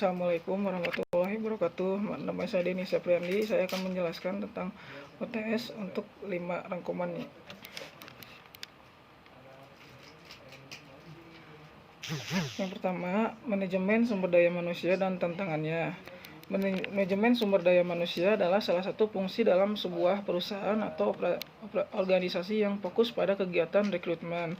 Assalamualaikum warahmatullahi wabarakatuh. Nama saya Denny Sapriandi. Saya akan menjelaskan tentang OTS untuk 5 rangkumannya. Yang pertama, manajemen sumber daya manusia dan tantangannya. Manajemen sumber daya manusia adalah salah satu fungsi dalam sebuah perusahaan atau organisasi yang fokus pada kegiatan rekrutmen,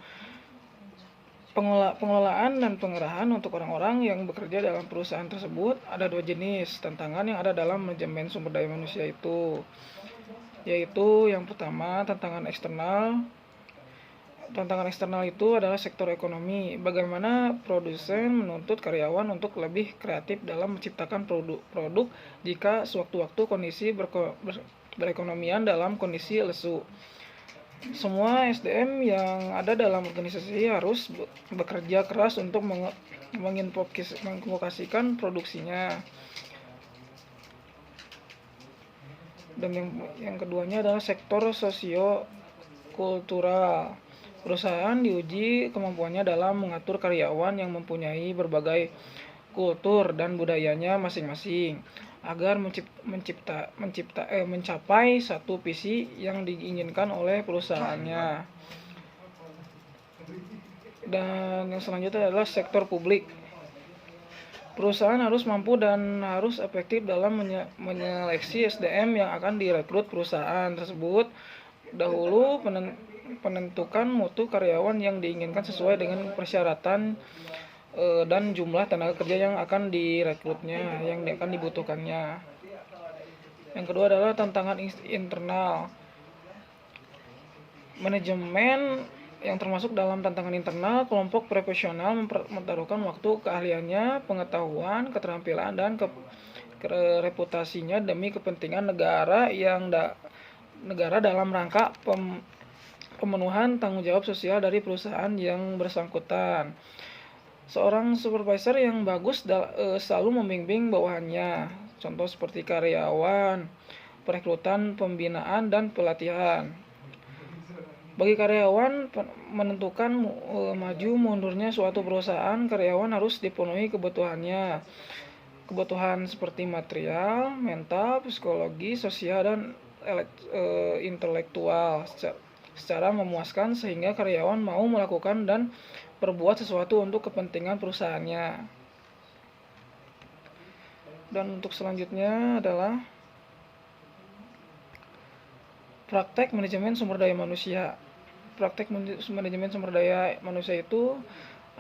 pengelolaan dan pengerahan untuk orang-orang yang bekerja dalam perusahaan tersebut. Ada 2 jenis tantangan yang ada dalam manajemen sumber daya manusia itu, yaitu yang pertama tantangan eksternal. Tantangan eksternal itu adalah sektor ekonomi. Bagaimana produsen menuntut karyawan untuk lebih kreatif dalam menciptakan produk jika sewaktu-waktu kondisi berekonomian dalam kondisi lesu. Semua SDM yang ada dalam organisasi harus bekerja keras untuk menginvokasikan produksinya. Dan yang keduanya adalah sektor sosio-kultural. Perusahaan diuji kemampuannya dalam mengatur karyawan yang mempunyai berbagai kultur dan budayanya masing-masing agar mencapai satu visi yang diinginkan oleh perusahaannya. Dan yang selanjutnya adalah sektor publik. Perusahaan harus mampu dan harus efektif dalam menyeleksi SDM yang akan direkrut perusahaan tersebut. Dahulu penentukan mutu karyawan yang diinginkan sesuai dengan persyaratan dan jumlah tenaga kerja yang akan direkrutnya, yang akan dibutuhkannya. Yang kedua adalah tantangan internal. Manajemen yang termasuk dalam tantangan internal, kelompok profesional mempertaruhkan waktu, keahliannya, pengetahuan, keterampilan, dan reputasinya demi kepentingan negara dalam rangka pemenuhan tanggung jawab sosial dari perusahaan yang bersangkutan. Seorang supervisor yang bagus selalu membimbing bawahannya, contoh seperti karyawan, perekrutan, pembinaan, dan pelatihan. Bagi karyawan menentukan maju mundurnya suatu perusahaan, karyawan harus dipenuhi kebutuhan seperti material, mental, psikologi, sosial, dan intelektual secara memuaskan sehingga karyawan mau melakukan dan berbuat sesuatu untuk kepentingan perusahaannya. Dan untuk selanjutnya adalah praktek manajemen sumber daya manusia. Praktek manajemen sumber daya manusia itu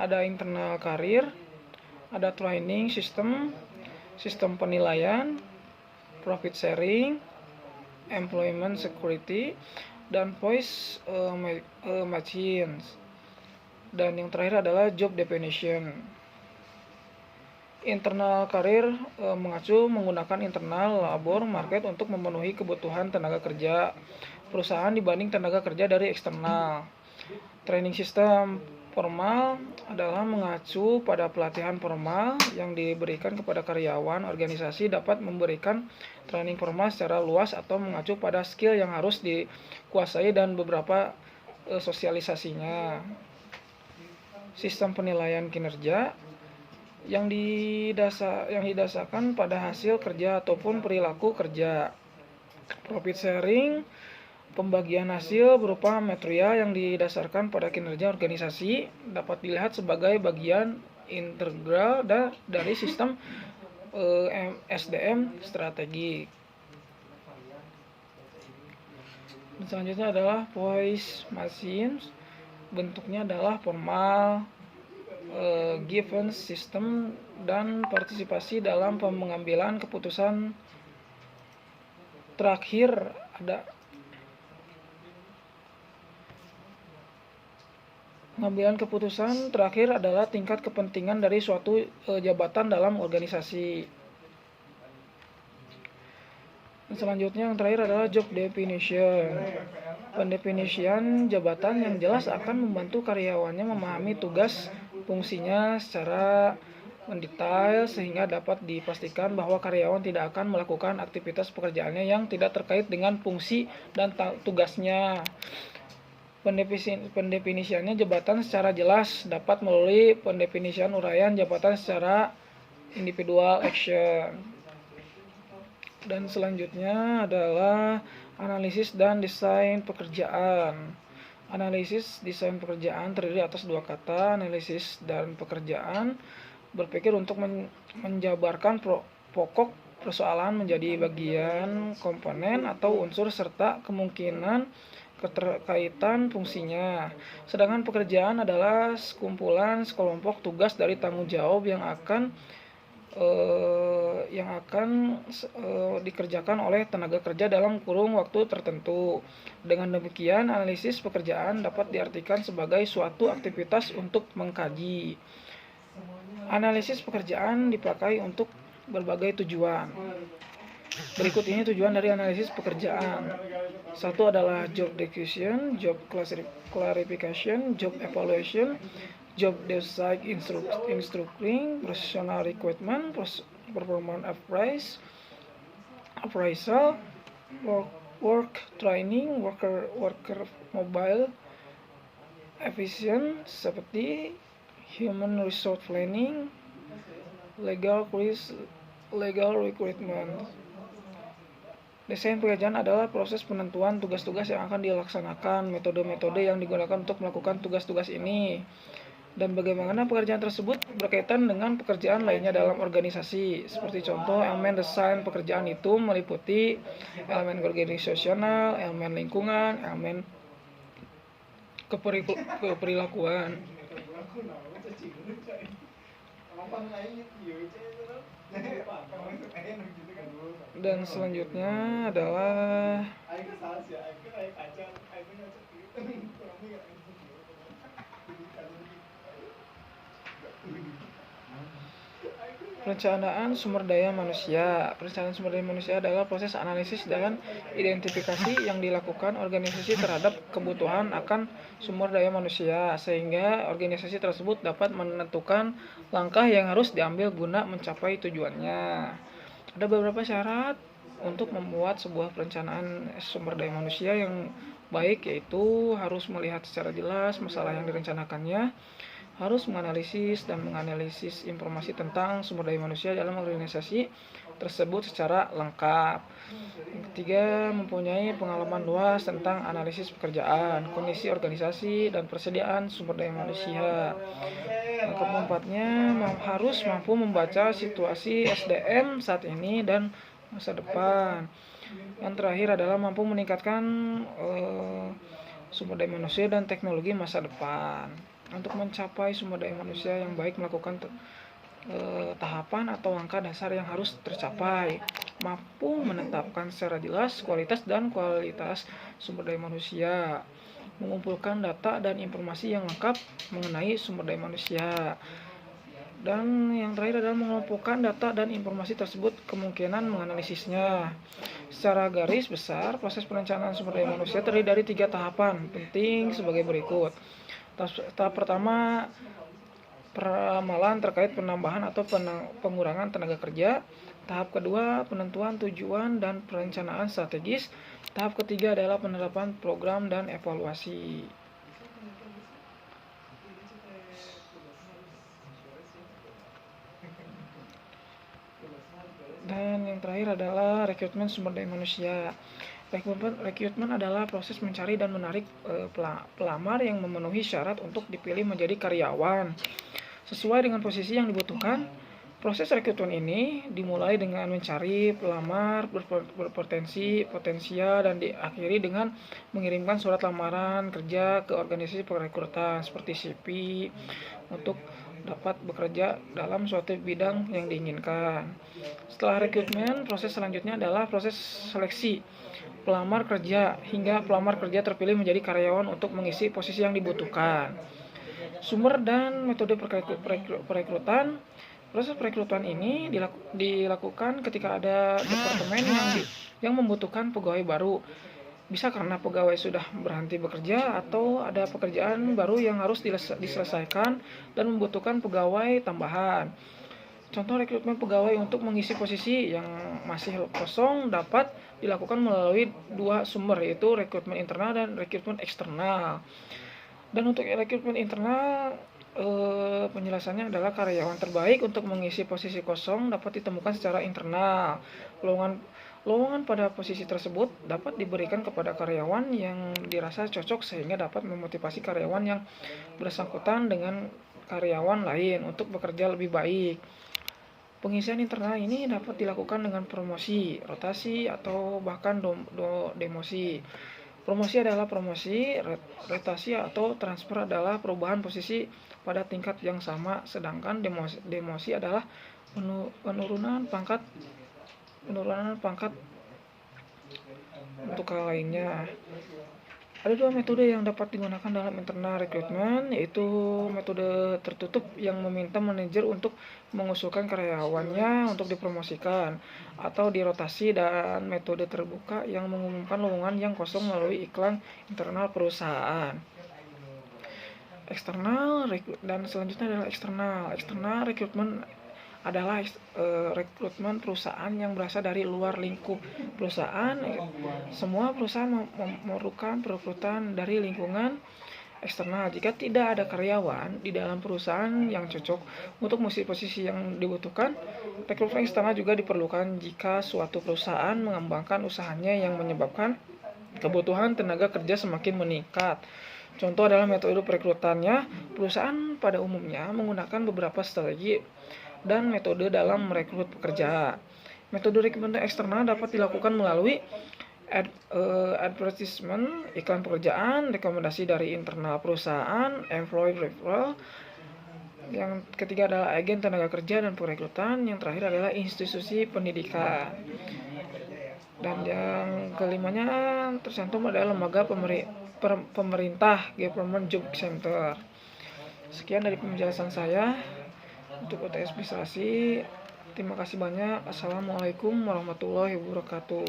ada internal karir, ada training system, sistem penilaian, profit sharing, employment security, dan voice machines. Dan yang terakhir adalah job definition. Internal karir mengacu menggunakan internal labor market untuk memenuhi kebutuhan tenaga kerja perusahaan dibanding tenaga kerja dari eksternal. Training system formal adalah mengacu pada pelatihan formal yang diberikan kepada karyawan. Organisasi dapat memberikan training formal secara luas atau mengacu pada skill yang harus dikuasai dan beberapa sosialisasinya. Sistem penilaian kinerja yang didasarkan pada hasil kerja ataupun perilaku kerja. Profit sharing, pembagian hasil berupa material yang didasarkan pada kinerja organisasi dapat dilihat sebagai bagian integral dari sistem SDM strategi. Selanjutnya adalah voice machines. Bentuknya adalah formal, given system, dan partisipasi dalam pengambilan keputusan. Terakhir ada pengambilan keputusan terakhir adalah tingkat kepentingan dari suatu jabatan dalam organisasi. Selanjutnya yang terakhir adalah job definition. Pendefinisian jabatan yang jelas akan membantu karyawannya memahami tugas fungsinya secara mendetail sehingga dapat dipastikan bahwa karyawan tidak akan melakukan aktivitas pekerjaannya yang tidak terkait dengan fungsi dan tugasnya. Pendefinisiannya jabatan secara jelas dapat melalui pendefinisian uraian jabatan secara individual action. Dan selanjutnya adalah analisis dan desain pekerjaan. Analisis desain pekerjaan terdiri atas dua kata, analisis dan pekerjaan. Berpikir untuk menjabarkan pokok persoalan menjadi bagian, komponen, atau unsur serta kemungkinan keterkaitan fungsinya. Sedangkan pekerjaan adalah sekumpulan sekelompok tugas dari tanggung jawab yang akan dikerjakan oleh tenaga kerja dalam kurun waktu tertentu. Dengan demikian, analisis pekerjaan dapat diartikan sebagai suatu aktivitas untuk mengkaji. Analisis pekerjaan dipakai untuk berbagai tujuan. Berikut ini tujuan dari analisis pekerjaan. Satu adalah job description, job clarification, job evaluation, job design instructing, professional recruitment, performance appraisal, work training, worker mobile efficient seperti human resource planning, legal recruitment. Desain pekerjaan adalah proses penentuan tugas-tugas yang akan dilaksanakan, metode-metode yang digunakan untuk melakukan tugas-tugas ini, dan bagaimana pekerjaan tersebut berkaitan dengan pekerjaan lainnya dalam organisasi. Seperti contoh, elemen desain pekerjaan itu meliputi elemen organisasional, elemen lingkungan, elemen keperilakuan. Dan selanjutnya adalah perencanaan sumber daya manusia. Perencanaan sumber daya manusia adalah proses analisis dan identifikasi yang dilakukan organisasi terhadap kebutuhan akan sumber daya manusia, sehingga organisasi tersebut dapat menentukan langkah yang harus diambil guna mencapai tujuannya. Ada beberapa syarat untuk membuat sebuah perencanaan sumber daya manusia yang baik, yaitu harus melihat secara jelas masalah yang direncanakannya, harus menganalisis dan menganalisis informasi tentang sumber daya manusia dalam organisasi tersebut secara lengkap. Yang ketiga, mempunyai pengalaman luas tentang analisis pekerjaan, kondisi organisasi, dan persediaan sumber daya manusia. Yang keempatnya, harus mampu membaca situasi SDM saat ini dan masa depan. Yang terakhir adalah mampu meningkatkan sumber daya manusia dan teknologi masa depan. Untuk mencapai sumber daya manusia yang baik, melakukan tahapan atau langkah dasar yang harus tercapai. Mampu menetapkan secara jelas kualitas dan kualitas sumber daya manusia, mengumpulkan data dan informasi yang lengkap mengenai sumber daya manusia. Dan yang terakhir adalah mengelompokkan data dan informasi tersebut, kemungkinan menganalisisnya. Secara garis besar, proses perencanaan sumber daya manusia terdiri dari 3 tahapan penting sebagai berikut. Tahap pertama, peramalan terkait penambahan atau pengurangan tenaga kerja. Tahap kedua, penentuan tujuan dan perencanaan strategis. Tahap ketiga adalah penerapan program dan evaluasi. Dan yang terakhir adalah rekrutmen sumber daya manusia. Rekrutmen adalah proses mencari dan menarik pelamar yang memenuhi syarat untuk dipilih menjadi karyawan sesuai dengan posisi yang dibutuhkan. Proses rekrutmen ini dimulai dengan mencari pelamar potensial dan diakhiri dengan mengirimkan surat lamaran kerja ke organisasi perekrutan seperti CV untuk dapat bekerja dalam suatu bidang yang diinginkan. Setelah rekrutmen, proses selanjutnya adalah proses seleksi pelamar kerja hingga pelamar kerja terpilih menjadi karyawan untuk mengisi posisi yang dibutuhkan. Sumber dan metode perekrutan. Proses perekrutan ini dilakukan ketika ada departemen yang membutuhkan pegawai baru. Bisa karena pegawai sudah berhenti bekerja atau ada pekerjaan baru yang harus diselesaikan dan membutuhkan pegawai tambahan. Contoh rekrutmen pegawai untuk mengisi posisi yang masih kosong dapat dilakukan melalui 2 sumber, yaitu rekrutmen internal dan rekrutmen eksternal. Dan untuk rekrutmen internal Penjelasannya adalah karyawan terbaik untuk mengisi posisi kosong dapat ditemukan secara internal. Lowongan pada posisi tersebut dapat diberikan kepada karyawan yang dirasa cocok sehingga dapat memotivasi karyawan yang bersangkutan dengan karyawan lain untuk bekerja lebih baik. Pengisian internal ini dapat dilakukan dengan promosi, rotasi, atau bahkan demosi. Promosi adalah promosi, rotasi atau transfer adalah perubahan posisi pada tingkat yang sama, sedangkan demosi adalah penurunan pangkat untuk hal lainnya. Ada dua metode yang dapat digunakan dalam internal rekrutmen, yaitu metode tertutup yang meminta manajer untuk mengusulkan karyawannya untuk dipromosikan atau dirotasi, dan metode terbuka yang mengumumkan lowongan yang kosong melalui iklan internal perusahaan. Dan selanjutnya adalah eksternal rekrutmen adalah rekrutmen perusahaan yang berasal dari luar lingkup perusahaan. Semua perusahaan memerlukan perekrutan dari lingkungan eksternal. Jika tidak ada karyawan di dalam perusahaan yang cocok untuk posisi yang dibutuhkan, rekrutmen eksternal juga diperlukan jika suatu perusahaan mengembangkan usahanya yang menyebabkan kebutuhan tenaga kerja semakin meningkat. Contoh adalah metode perekrutannya. Perusahaan pada umumnya menggunakan beberapa strategi dan metode dalam merekrut pekerja. Metode rekrutmen eksternal dapat dilakukan melalui advertisement, iklan pekerjaan, rekomendasi dari internal perusahaan, employee referral. Yang ketiga adalah agen tenaga kerja dan perekrutan. Yang terakhir adalah institusi pendidikan. Dan yang kelimanya tercantum adalah lembaga pemerintah, government job center. Sekian dari penjelasan saya untuk UTS Administrasi. Terima kasih banyak. Assalamualaikum warahmatullahi wabarakatuh.